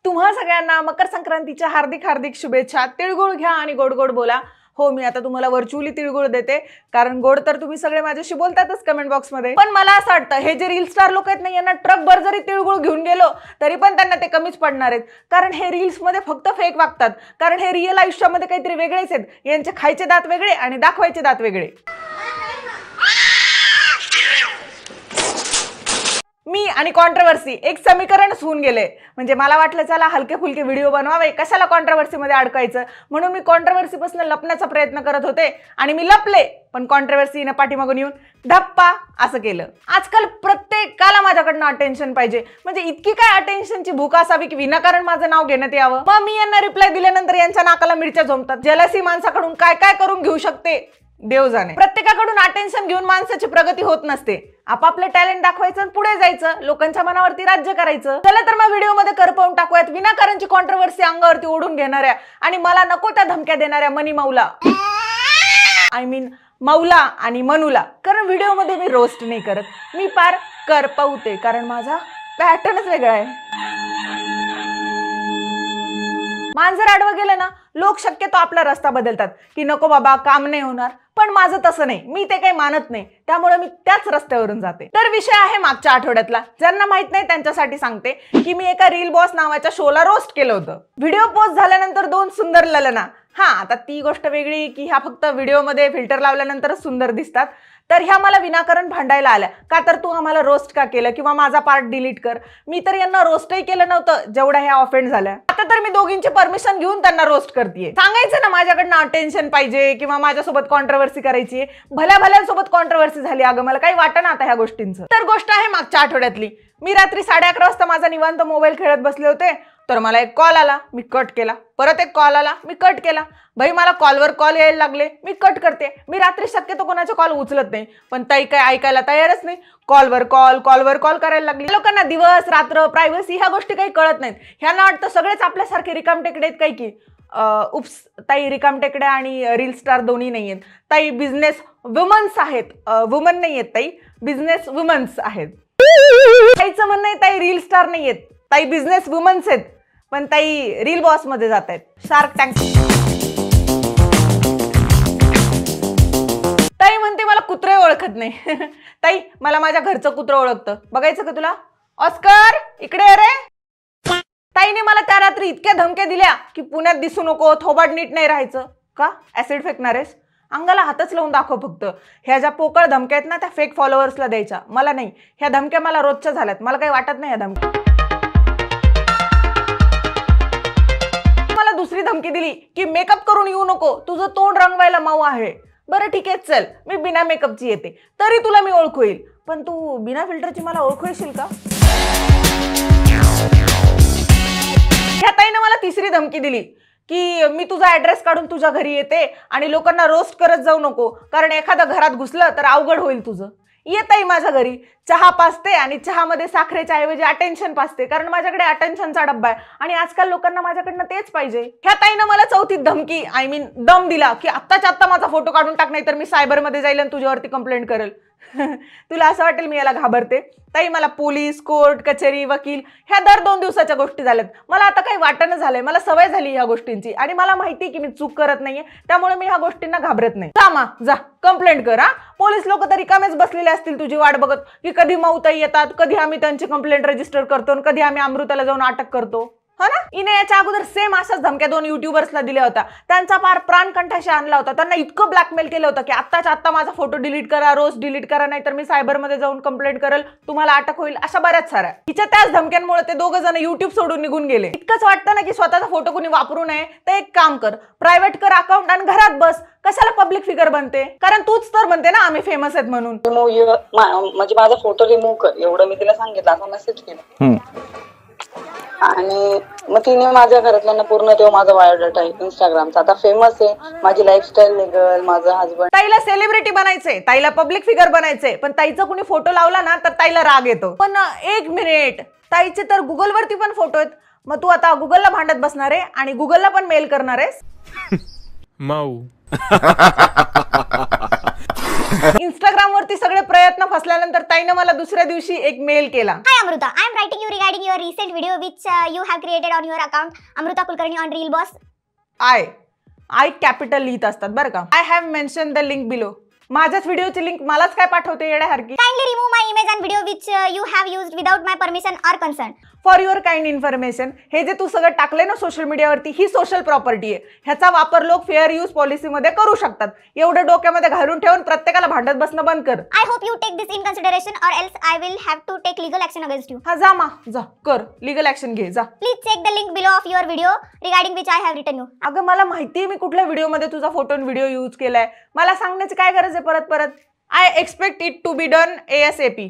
तुम्हा सगळ्यांना मकर संक्रांतीच्या हार्दिक हार्दिक शुभेच्छा। तिळगुळ घ्या आणि गोड गोड बोला। हो, मी आता तुम्हाला व्हर्च्युअली तिळगुळ देते, कारण गोड तर तुम्ही सगळे माझ्याशी बोलतातच कमेंट बॉक्स मध्ये। पण मला असं वाटतं हे जे रील स्टार लोक आहेत ना, यांना ट्रक भर जरी तिळगुळ घेऊन गेलो तरी पण त्यांना ते कमीच पडणार आहेत, कारण हे रील्स मध्ये फक्त फेक वागतात। कारण हे रिअल आयुष्यामध्ये काहीतरी वेगळेच आहेत। यांचे खायचे दात वेगळे आणि दाखवायचे दात वेगळे। मी आणि कॉन्ट्रोवर्सी एक समीकरणच होऊन गेले। म्हणजे मला वाटलं चला हलके फुलके व्हिडिओ बनवावे, कशाला कॉन्ट्रोवर्सी मध्ये अडकायचं, म्हणून मी कॉन्ट्रोवर्सी पासून लपण्याचा प्रयत्न करत होते आणि मी लपले, पण कॉन्ट्रोवर्सीने पाठीमागून येऊन धप्पा असं केलं। आजकाल प्रत्येकाला माझ्याकडनं अटेन्शन पाहिजे, म्हणजे इतकी काय अटेन्शनची भूक असावी की विनाकारण माझं नाव घेण्यात यावं। मग मी यांना रिप्लाय दिल्यानंतर यांच्या नाकाला मिरच्या झोंबतात। जलसी माणसाकडून काय काय करून घेऊ शकते देव जाणे। प्रत्येकाकडून अटेन्शन घेऊन माणसाची प्रगती होत नसते। आपापले टॅलेंट दाखवायचं आणि पुढे जायचं, लोकांच्या मनावरती राज्य करायचं। चला तर मग व्हिडिओ मध्ये करपवून टाकूयात विनाकारणची कॉन्ट्रोवर्सी अंगावरती ओढून घेणाऱ्या आणि मला नको त्या धमक्या देणाऱ्या मनी मौला, आय मीन मौला आणि मनूला। कारण व्हिडिओ मध्ये मी रोस्ट नाही करत, मी पार करपवते, कारण माझा पॅटर्नच वेगळा आहे। मांजर आडवं गेलं ना, लोक शक्यतो आपला रस्ता बदलतात की नको बाबा काम नाही होणार, पण माझं तसं नाही, मी ते काही मानत नाही, त्यामुळे मी त्याच रस्त्यावरून जाते। तर विषय आहे मागच्या आठवड्यातला। ज्यांना माहित नाही त्यांच्यासाठी सांगते की मी एका रील बॉस नावाच्या शोला रोस्ट केलं होतं। व्हिडिओ पोस्ट झाल्यानंतर 2 सुंदर ललना, हा आता ती गोष्ट वेगळी की ह्या फक्त व्हिडिओ मध्ये फिल्टर लावल्यानंतर सुंदर दिसतात, तर ह्या मला विनाकारण भांडायला आल्या का तर तू आम्हाला रोस्ट का केलं किंवा माझा पार्ट डिलीट कर। मी तर यांना रोस्टही केलं नव्हतं जेवढ्या ह्या ऑफेंड झाल्या। आता तर मी दोघींची परमिशन घेऊन त्यांना रोस्ट करतेय। सांगायचं ना माझ्याकडनं अटेन्शन पाहिजे किंवा माझ्यासोबत कॉन्ट्रोवर्सी करायची, भल्या भल्यांसोबत कॉन्ट्रोवर्सी झाली, अगं मला काही वाटत ना आता ह्या गोष्टींचं। तर गोष्ट आहे मागच्या आठवड्यातली। मी रात्री 11:30 वाजता माझा निवांत मोबाईल खेळत बसले होते, तर मला एक कॉल आला, मी कट केला। परत एक कॉल आला, मी कट केला। भाई मला कॉलवर कॉल यायला लागले, मी कट करते। मी रात्री शक्यतो कोणाचे कॉल उचलत नाही, पण ताई काय ऐकायला तयारच नाही, कॉलवर कॉल करायला लागली। लोकांना दिवस रात्र प्रायव्हसी ह्या गोष्टी काही कळत नाहीत। ह्यांना वाटतं सगळेच आपल्यासारखे रिकामटेकडे आहेत काही की उप्स ताई रिकामटेकड्या आणि रील स्टार दोन्ही नाहीयेत, ताई बिझनेस वुमन्स आहेत, वुमन नाहीयेत ताई, बिझनेस वुमन्स आहेत। ताईचं म्हणणं आहे ताई रील स्टार नाहीयेत, ताई बिझनेस वुमन्स आहेत, पण ताई रील बॉस मध्ये जात आहेत, शार्क टँक। ताई म्हणते मला कुत्रे ओळखत नाही ताई मला माझ्या घरचं कुत्रं ओळखतं, बघायचं का तुला? ऑस्कर इकडे ये रे। ताईने मला त्या रात्री इतक्या धमक्या दिल्या की पुण्यात दिसू नको, थोबाड नीट नाही राहायचं। का ऍसिड फेकणार आहेस? अंगाला हातच लावून दाखव फक्त। ह्या ज्या पोकळ धमक्या आहेत ना त्या फेक फॉलोअर्सला द्यायच्या, मला नाही। ह्या धमक्या मला रोजच्या झाल्यात, मला काही वाटत नाही ह्या धमक्या। मला दुसरी धमकी दिली की मेकअप करून येऊ नको, तुझं तोंड रंगवायला मऊ आहे। बरं ठीक आहे चल, मी बिना मेकअपची येते, तरी तुला मी ओळखू येईल, पण तू बिना फिल्टरची मला ओळखू येशील का? ह्या ताईने मला तिसरी धमकी दिली की मी तुझा ऍड्रेस काढून तुझ्या घरी येते आणि लोकांना रोस्ट करत जाऊ नको, कारण एखादं घरात घुसलं तर अवघड होईल तुझं। येत आहे माझ्या घरी, चहा पाजते आणि चहामध्ये साखरेच्या ऐवजी अटेन्शन पाजते, कारण माझ्याकडे अटेन्शनचा डब्बा आहे आणि आजकाल लोकांना माझ्याकडनं तेच पाहिजे। ह्या ताईनं मला चौथी धमकी आय मीन दम दिला की आत्ताच्या आत्ता माझा फोटो काढून टाक, नाही तर मी सायबरमध्ये जाईल आणि तुझ्यावरती कंप्लेंट करेल। तुला असं वाटेल मी याला घाबरते? ताई मला पोलीस, कोर्ट, कचेरी, वकील ह्या दर 2 दिवसाच्या गोष्टी झाल्यात। मला आता काही वाटणं झालंय, मला सवय झाली ह्या गोष्टींची आणि मला माहिती की मी चूक करत नाहीये, त्यामुळे मी ह्या गोष्टींना घाबरत नाही। जा कंप्लेंट कर। हा पोलीस लोक तरी रिकामेच बसलेले असतील तुझी वाट बघत की कधी मौताई येतात, कधी आम्ही त्यांची कंप्लेंट रजिस्टर करतो आणि कधी आम्ही अमृताला जाऊन अटक करतो, हा ना? इने याच्या अगोदर सेम अशाच धमक्या 2 युट्यूबर्सला दिल्या होत्या, त्यांचा पार प्राण कंठाशी आणला होता। त्यांना इतकं ब्लॅकमेल केलं होतं की आत्ताच्या आत्ता माझा फोटो डिलीट करा, रोस्ट डिलीट करा, नाही तर मी सायबरमध्ये जाऊन कंप्लेंट करेल, तुम्हाला अटक होईल, अशा बऱ्याच साऱ्या। हिच्या त्याच धमक्यांमुळे ते 2 जण युट्यूब सोडून निघून गेले। इतकंच वाटतं ना की स्वतःचा फोटो कोणी वापरू नये, तर एक काम कर, प्रायव्हेट कर अकाउंट आणि घरात बस, कशाला पब्लिक फिगर बनते? कारण तूच तर म्हणते ना आम्ही फेमस आहेत म्हणून। म्हणजे माझा फोटो रिमूव्ह कर एवढं मी तिला सांगितलं, असा मेसेज केला आणि मग तिने माझ्या घरातल्यांना पूर्ण तेव्हा माझा बायोडाटा आहे इंस्टाग्रामचा, आता फेमस आहे, माझी लाईफस्टाईल निघल, माझा हसबंड। ताईला सेलिब्रिटी बनायचंय, ताईला पब्लिक फिगर बनायचंय, पण ताईचा कुणी फोटो लावला ना तर ताईला राग येतो। पण एक मिनिट, ताईचे तर गुगल वरती पण फोटो आहेत, मग तू आता गुगलला भांडत बसणार आहे आणि गुगलला पण मेल करणार आहेस? माऊ इंस्टाग्राम वरती सगळे प्रयत्न फसल्यानंतर ताईनं मला दुसऱ्या दिवशी एक मेल केला. Hi Amruta, I am writing you regarding your recent video which you have created on your account Amruta Kulkarni on Reel Boss. I capital लिहित असतात बरं का. I have mention the link below. माझ्याच व्हिडिओची link मलाच काय पाठवते येड्यासारखी. Kindly remove my image and video which you have used without my permission or consent. For your kind information, हे जे तू सगळं टाकलंय ना सोशल मीडियावरती, ही सोशल प्रॉपर्टी आहे. ह्याचा वापर लोक फेअर यूज पॉलिसीमध्ये करू शकतात. एवढं डोक्यामध्ये घालून ठेवून प्रत्येकाला भांडत बसणं बंद कर. I hope you take this in consideration or else I will have to take legal action against you. हा जा कर लीगल ऍक्शन घे जा. Please check the link below of your video regarding which I have written you. अगं मला माहितीये मी कुठल्या व्हिडिओमध्ये तुझा फोटो आणि व्हिडिओ यूज केलाय. मला सांगण्याची काय गरज आहे परत. I expect it to be done ASAP.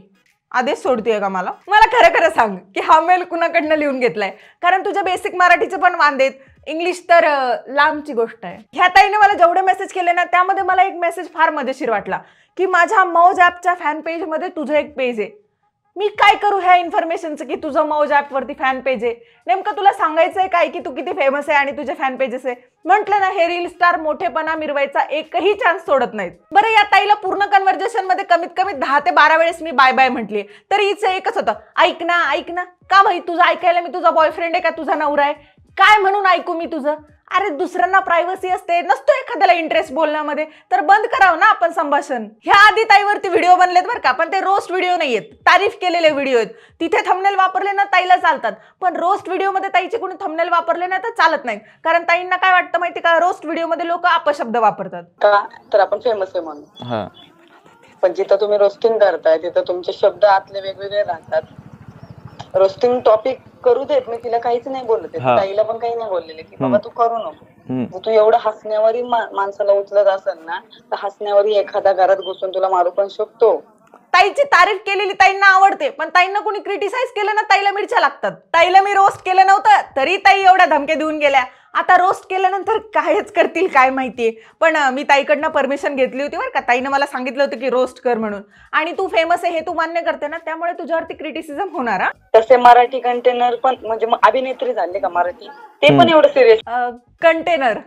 आदेश सोडतोय का मला खरं सांग की हा मेल कुणाकडनं लिहून घेतलाय. कारण तुझ्या बेसिक मराठीचे पण वांदेत, इंग्लिश तर लांबची गोष्ट आहे. ह्या ताईने मला जेवढे मेसेज केले ना त्यामध्ये मला एक मेसेज फार मजेशीर वाटला की माझ्या मौज ॲपच्या फॅन पेजमध्ये तुझं एक पेज आहे. मी काय करू ह्या इन्फॉर्मेशनचं की तुझं मौज ॲपवरती फॅन पेज आहे. नेमकं तुला सांगायचंय काय की तू किती फेमस आहे आणि तुझे फॅन पेजेस आहे. म्हटलं ना हे रील स्टार मोठेपणा मिरवायचा एकही चान्स सोडत नाहीत. बरं या ताईला पूर्ण कन्व्हर्जेशन मध्ये कमीत कमी 10 ते 12 वेळेस मी बाय बाय म्हटली तरी हिचं एकच होतं, ऐक ना का भाई तुझं ऐकायला मी तुझा बॉयफ्रेंड आहे का तुझा नवरा आहे काय म्हणून ऐकू मी तुझं. अरे दुसऱ्यांना प्रायव्हसी असते, नसतो एखाद्याला इंटरेस्ट बोलण्यामध्ये तर बंद करावं ना आपण संभाषण. ह्या आधी ताईवरती व्हिडिओ बनलेत बरं का, पण ते रोस्ट व्हिडिओ नाहीयेत, तारीफ केलेले व्हिडिओ आहेत. तिथे थंबनेल वापरले ना ताईला चालतात, पण रोस्ट व्हिडिओमध्ये ताईचे कोणी थंबनेल वापरले ना तर चालत नाहीत. कारण ताईंना काय वाटतं माहिती का, रोस्ट व्हिडिओमध्ये लोक अपशब्द वापरतात का तर आपण फेमस आहे म्हणून. पण जिथं तुम्ही रोस्टिंग करताय तिथं तुमचे शब्द आतले वेगवेगळे राहतात. रोस्टिंग टॉपिक करू देत, मी तिला काहीच नाही बोलत, ताईला पण काही नाही बोललेले की बाबा तू करू नको. तू एवढं हसण्यावरही माणसाला उचलत असेल ना तर हसण्यावरही एखादा घरात घुसून तुला मारू पण शकतो. ताईची तारीफ केलेली ताईंना आवडते, पण ताईंना कोणी क्रिटिसाइज केलं ना ताईला मिरच्या लागतात. ताईला मी रोस्ट केलं नव्हतं तरी ताई एवढ्या धमक्या देऊन गेल्या. आता रोस्ट केल्यानंतर कायच करतील काय माहितीये. पण मी ताईकडनं परमिशन घेतली होती बरं का. ताईनं मला सांगितलं होतं की रोस्ट कर म्हणून. आणि तू फेमस आहे हे तू मान्य करते ना त्यामुळे तुझ्यावरती क्रिटिसिझम होणार. तसे मराठी कंटेनर पण म्हणजे अभिनेत्री झाले का मराठी ते पण एवढं सिरियस कंटेनर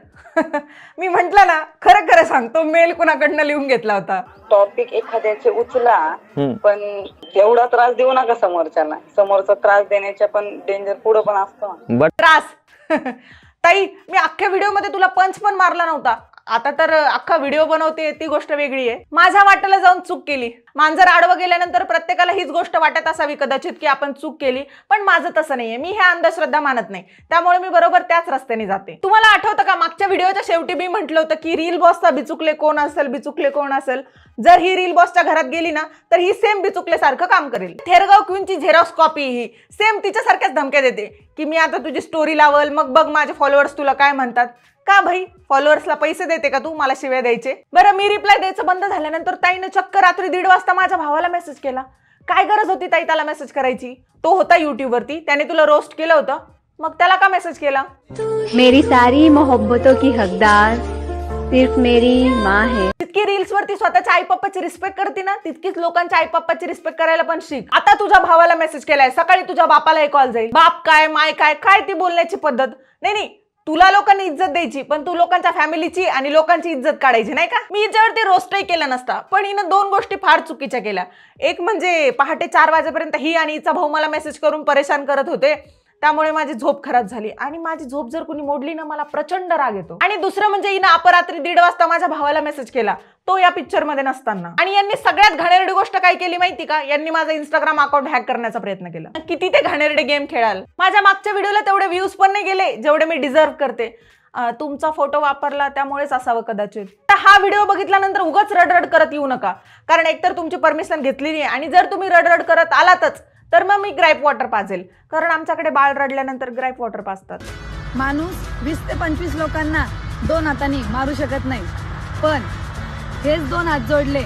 मी म्हंटल ना खरं सांगतो मेल कुणाकडनं लिहून घेतला होता. टॉपिक एखाद्याचे उचला पण एवढा त्रास देऊ नका समोरच्याला. समोरचा त्रास देण्याच्या पण डेंजर पुढे पण असतो त्रास. ताई मी अख्ख्या व्हिडिओ मध्ये तुला पंच पण मारला नव्हता. आता तर अख्खा व्हिडिओ बनवते ती गोष्ट वेगळी आहे. माझ्या वाटेला जाऊन चूक केली. मांजर आडवं गेल्यानंतर प्रत्येकाला हीच गोष्ट वाटत असावी कदाचित की आपण चूक केली, पण माझं तसं नाहीये. मी ह्या अंधश्रद्धा मानत नाही, त्यामुळे मी बरोबर त्याच रस्त्याने जाते. तुम्हाला आठवतं का मागच्या व्हिडिओच्या शेवटी मी म्हटलं होतं की रील बॉसचा बिचुकले कोण असेल. जर ही रील बॉसच्या घरात गेली ना तर ही सेम बिचुकले सारखं काम करेल. थेरगाव क्वीनची झेरॉक्स कॉपी ही सेम तिच्यासारख्याच धमक्या देते की मी आता तुझी स्टोरी लावल मग बघ माझे फॉलोअर्स तुला काय म्हणतात. का भाई फॉलोअर्सला पैसे देते का तू मला शिव्या द्यायचे. बरं मी रिप्लाय द्यायचं बंद झाल्यानंतर ताईनं चक्क रात्री 1:30 वाजता माझ्या भावाला मेसेज केला. काय गरज होती ताई त्याला मेसेज करायची, तो होता युट्यूब वरती, त्याने तुला रोस्ट केलं होतं, मग त्याला का मेसेज केला. मेरी सारी मोहब्बतों की हकदार सिर्फ मेरी माँ है. जितकी रील्स वरती स्वतःच्या आई पप्पाची रिस्पेक्ट करते ना तितकीच लोकांच्या आई पप्पाची रिस्पेक्ट करायला पण शिक. आता तुझ्या भावाला मेसेज केलाय, सकाळी तुझ्या बापाला एक कॉल जाईल. बाप काय माय काय ती बोलण्याची पद्धत नाही. तुला लोकांनी इज्जत द्यायची पण तू लोकांच्या फॅमिलीची आणि लोकांची इज्जत काढायची नाही का. मी हिच्यावरती रोस्टही केला नसता, पण हिनं 2 गोष्टी फार चुकीच्या केल्या. एक म्हणजे पहाटे 4 वाजेपर्यंत ही आणि हिचा भाऊ मला मेसेज करून परेशान करत होते, त्यामुळे माझी झोप खराब झाली. आणि माझी झोप जर कोणी मोडली ना मला प्रचंड राग येतो. आणि दुसरं म्हणजे हिनं अपरात्री 1:30 वाजता माझ्या भावाला मेसेज केला, तो या पिक्चर मध्ये नसताना. आणि यांनी सगळ्यात घाणेरडी गोष्ट काय केली माहिती का, यांनी माझं इंस्टाग्राम अकाउंट हॅक करण्याचा प्रयत्न केला. किती ते घाणेरडे गेम खेळाल. माझ्या मागच्या व्हिडिओला तेवढे व्ह्यूज पण नाही गेले जेवढे मी डिझर्व करते. तुमचा फोटो वापरला त्यामुळेच असावं कदाचित. हा व्हिडिओ बघितल्यानंतर उगाच रडरड करत येऊ नका, कारण एकतर तुमची परमिशन घेतलेली आहे आणि जर तुम्ही रडरड करत आलातच तर मग मी ग्राईप वॉटर पाजेल, कारण आमच्याकडे बाळ रडल्यानंतर ग्राईप वॉटर पाजतात. माणूस 20 ते 25 लोकांना 2 हातांनी मारू शकत नाही, पण हेच 2 हात जोडले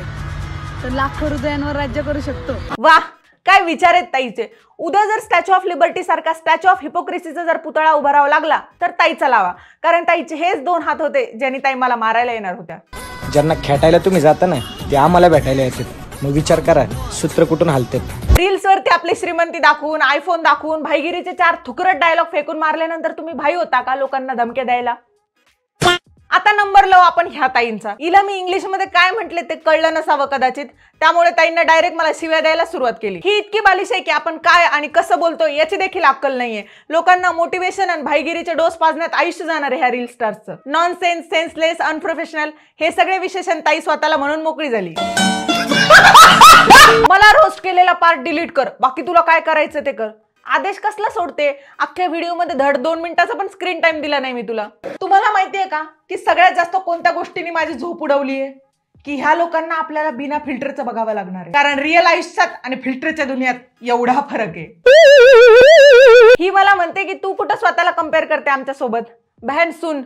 तर लाखो हृदयांवर राज्य करू शकतो. वाह काय विचार आहेत ताईचे. उद्या जर स्टॅच्यू ऑफ लिबर्टी सारखा स्टॅच्यू ऑफ हिपोक्रेसीचा जर पुतळा उभारावा लागला तर ताईचा लावा, कारण ताईचे हेच 2 हात होते ज्यांनी ताई मला मारायला येणार होत्या. ज्यांना खेटायला तुम्ही जाता ना ते आम्हाला भेटायला येतात. मग विचार करा सूत्र कुठून हलते. रील्स वरती आपली श्रीमंती दाखवून, आयफोन दाखवून, भाईगिरीचे 4 थुकरट डायलॉग फेकून मारल्यानंतर तुम्ही भाई होता का लोकांना धमके द्यायला. आता नंबर लावू आपण ह्या ताईंचा. हिला मी इंग्लिश मध्ये काय म्हटले ते कळलं नसावं कदाचित, त्यामुळे ताईंना डायरेक्ट मला शिव्या द्यायला सुरुवात केली. ही इतकी बालिश आहे की आपण काय आणि कसं बोलतो याची देखील अक्कल नाहीये. लोकांना मोटिवेशन आणि भाईगिरीचे डोस पाजण्यात आयुष्य जाणार आहे ह्या रील स्टार्सचं. नॉनसेन्स, सेन्सलेस, अनप्रोफेशनल हे सगळे विशेषण ताई स्वतःला म्हणून मोकळी झाली. मला रोस्ट केलेला पार्ट डिलीट कर, बाकी तुला काय करायचं ते कर. आदेश कसला सोडते? अख्ख्या व्हिडिओ मध्ये धड 2 मिनिटाचा पण स्क्रीन टाइम दिला नाही मी तुला. तुम्हाला माहितीये का की सगळ्यात जास्त कोणत्या गोष्टींनी माझी झोप उडवलीये? की ह्या लोकांना आपल्याला बिना फिल्टरचं बघावं लागणार आहे, कारण रिअल आयुष्यात आणि फिल्टरच्या दुनियात एवढा फरक आहे. ही मला म्हणते की तू कुठं स्वतःला कम्पेअर करते आमच्या सोबत. बहन सुन,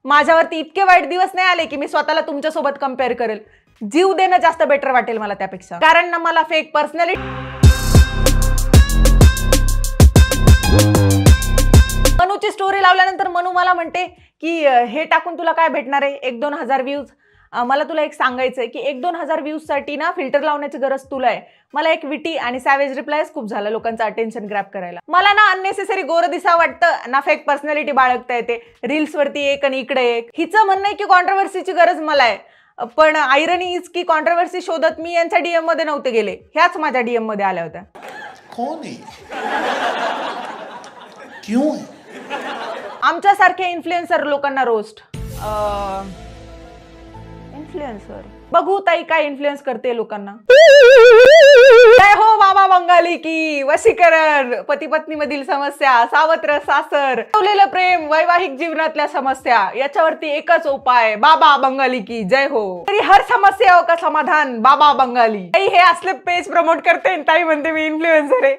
माझ्यावरती इतके वाईट दिवस नाही आले की मी स्वतःला तुमच्या सोबत कम्पेअर करेल. जीव देणं जास्त बेटर वाटेल मला त्यापेक्षा, कारण ना मला फेक पर्सनॅलिटी. मनूची स्टोरी लावल्यानंतर मनू मला म्हणते की हे टाकून तुला काय भेटणार आहे, 1-2 हजार व्ह्यूज. मला तुला एक सांगायचंय की 1-2 हजार व्ह्यूज साठी ना फिल्टर लावण्याची गरज तुला आहे. मला एक विटी आणि सॅवेज रिप्लायच खूप झाला लोकांचं अटेन्शन ग्रॅब करायला. मला ना अननेसेसरी गोर दिसा वाटतं ना, फेक पर्सनॅलिटी बाळगता येते. रील्स वरती एक आणि इकडे एक. हिचं म्हणणं आहे की कॉन्ट्रोवर्सीची गरज मला आहे, पण आयरनी इज की कॉन्ट्रोवर्सी शोधत मी यांच्या डीएम मध्ये नव्हते गेले, ह्याच माझ्या डीएम मध्ये आल्या होत्या. कोण आहे? क्यों है? आमच्यासारखे इन्फ्लुएन्सर लोकांना रोस्ट. इन्फ्लुएन्सर बघू ताई काय इन्फ्लुएन्स करते लोकांना. जय हो बाबा बंगाली की. वशीकरण, पती पत्नी मधील समस्या, सावत्र सासर, ठेवलेलं प्रेम, वैवाहिक जीवनातल्या समस्या, याच्यावरती एकच उपाय, बाबा बंगाली की जय हो. तरी हर समस्या का समाधान बाबा बंगाली. ताई हे असले पेज प्रमोट करते, ताई म्हणते मी इन्फ्लुएन्सर आहे.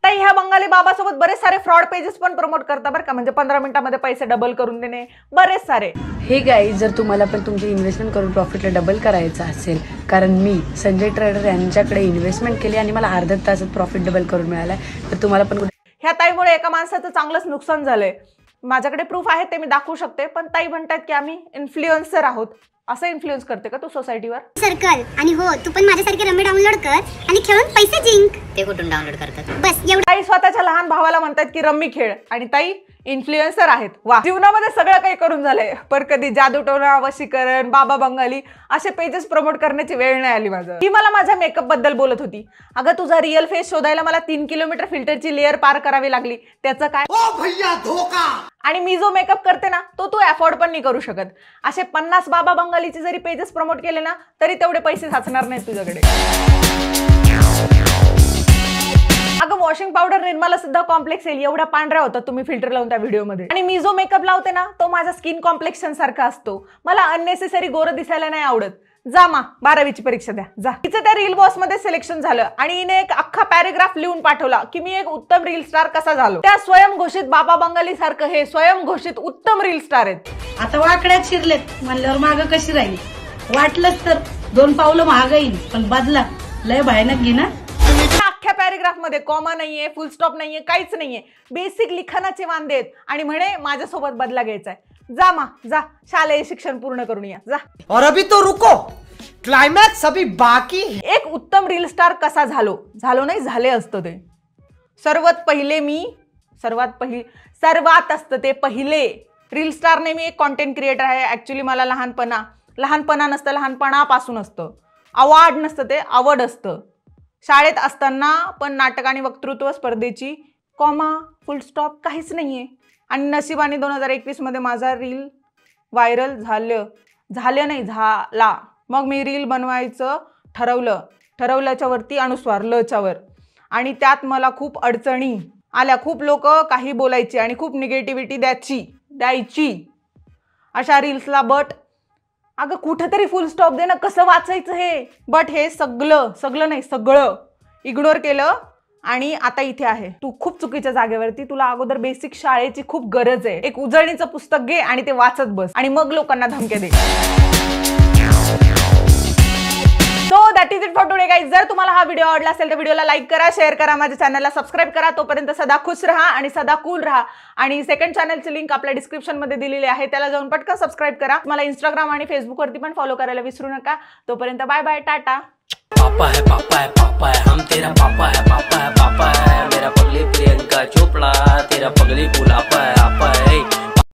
ताई ह्या बंगाली बाबासोबत बरेच सारे फ्रॉड पेजेस पण प्रमोट करता बरं का, म्हणजे 15 मिनिटांमध्ये पैसे डबल करून देणे, बरेच सारे. हे गाईज, जर तुम्हाला पण तुमचे इन्व्हेस्टमेंट करून प्रॉफिटला डबल करायचं असेल, कारण मी संजय ट्रेडर यांच्याकडे इन्व्हेस्टमेंट केली आणि मला अर्ध्या तासात प्रॉफिट डबल करून मिळालाय, तर तुम्हाला पण. ह्या ताईमुळे एका माणसाचं चांगलंच नुकसान झालंय. माझ्याकडे प्रूफ आहे ते मी दाखवू शकते, पण ताई म्हणतात की आम्ही इन्फ्लुएन्सर आहोत. असं इन्फ्लुएन्स करते का तू सोसायटीवर? सर्कल आणि हो, तू पण माझ्यासारखे रमी डाउनलोड कर आणि खेळून पैसे जिंक. ते कुठून डाउनलोड करतात? बस एवढं. ताई स्वतःच्या लहान भावाला म्हणतात की रम्मी खेळ, आणि ताई इन्फ्लुएन्सर आहेत. वा, जीवनामध्ये सगळं काही करून झालंय, पण कधी जादूटोना, वशीकरण, बाबा बंगाली असे पेजेस प्रमोट करण्याची वेळ नाही आली माझं. ही मला माझ्या मेकअप बद्दल बोलत होती. अगं तुझा रिअल फेस शोधायला मला 3 किलोमीटर फिल्टरची लेअर पार करावी लागली, त्याचं काय? ओ भैया धोका. आणि मी जो मेकअप करते ना तो तू अफोर्ड पण नाही करू शकत. असे 50 बाबा बंगालीचे जरी पेजेस प्रमोट केले ना तरी तेवढे पैसे साचणार नाहीत तुझ्याकडे. अगं वॉशिंग पावडर निर्माला सुद्धा कॉम्प्लेक्स येईल एवढा पांढरा होता तुम्ही फिल्टर लावून त्या व्हिडिओमध्ये. आणि मी जो मेकअप लावते ना तो माझा स्किन कॉम्प्लेक्शन सारखा असतो. मला अननेसेसरी गोरं दिसायला नाही आवडत. जा मा 12वीची परीक्षा द्या जा. तिचं त्या रील बॉस मध्ये सिलेक्शन झालं आणि हिने एक अख्खा पॅरेग्राफ लिहून पाठवला की मी एक उत्तम रील स्टार कसा झालो. त्या स्वयंघोषित बाबा बंगाली सारखं हे स्वयंघोषित उत्तम रील स्टार आहेत. आता वाकड्यात शिरलेत म्हणल्यावर माग कशी राहील? वाटलंच तर 2 पावलं महाग येईल, पण बदला लय भयानक घे ना. अख्ख्या पॅरेग्राफ मध्ये कॉमा नाहीये, फुल स्टॉप नाहीये, काहीच नाहीये. बेसिक लिखाणाचे वांदे आहेत आणि म्हणे माझ्यासोबत बदला घ्यायचाय. जा मा जा, शालेय शिक्षण पूर्ण करून या जा. और अभी तो रुको, क्लायमॅक्स अभी बाकी. एक उत्तम रील स्टार कसा झालो नाही झाले असतं ते. सर्वात असतं ते पहिले. रील स्टार नाही, मी एक कॉन्टेंट क्रिएटर आहे. ऍक्च्युली मला लहानपणा नसतं, लहानपणापासून असतं. अवॉर्ड नसतं, ते आवड असतं. शाळेत असताना पण नाटक आणि वक्तृत्व स्पर्धेची कॉमा फुल स्टॉप काहीच नाहीये. आणि नशिबाने 2021 मध्ये माझा रील व्हायरल झाला. मग मी रील बनवायचं ठरवल्याच्या वरती अनुस्वार लच्या वर. आणि त्यात मला खूप अडचणी आल्या. खूप लोक काही बोलायची आणि खूप निगेटिव्हिटी द्यायची अशा रील्सला. बट अगं कुठेतरी फुल स्टॉप दे ना, कसं वाचायचं हे? बट हे सगळं इग्नोर केलं आणि आता इथे आहे. तू खूप चुकीच्या जागेवरती. तुला अगोदर बेसिक शाळेची खूप गरज आहे. एक उजळणीचं पुस्तक घे आणि ते वाचत बस आणि मग लोकांना धमक्या दे. So that is it for today guys. जर तुम्हाला हा व्हिडिओ आवडला असेल तर व्हिडिओला लाईक करा, शेअर करा, माझ्या चॅनलला सबस्क्राईब करा. तोपर्यंत सदा खुश राहा आणि सदा कूल राहा. आणि सेकंड चॅनलची लिंक आपल्या डिस्क्रिप्शन मध्ये दिलेली आहे, त्याला जाऊन पटकन सबस्क्राईब करा. मला इंस्टाग्राम आणि फेसबुक वरती पण फॉलो करायला विसरू नका. तोपर्यंत बाय बाय, टाटा. पापा है पापा है पापा है, हम तेरा पापा है पापा है पापा है। मेरा पगली प्रियंका चोपड़ा, तेरा पगली बुलापा है आपा है।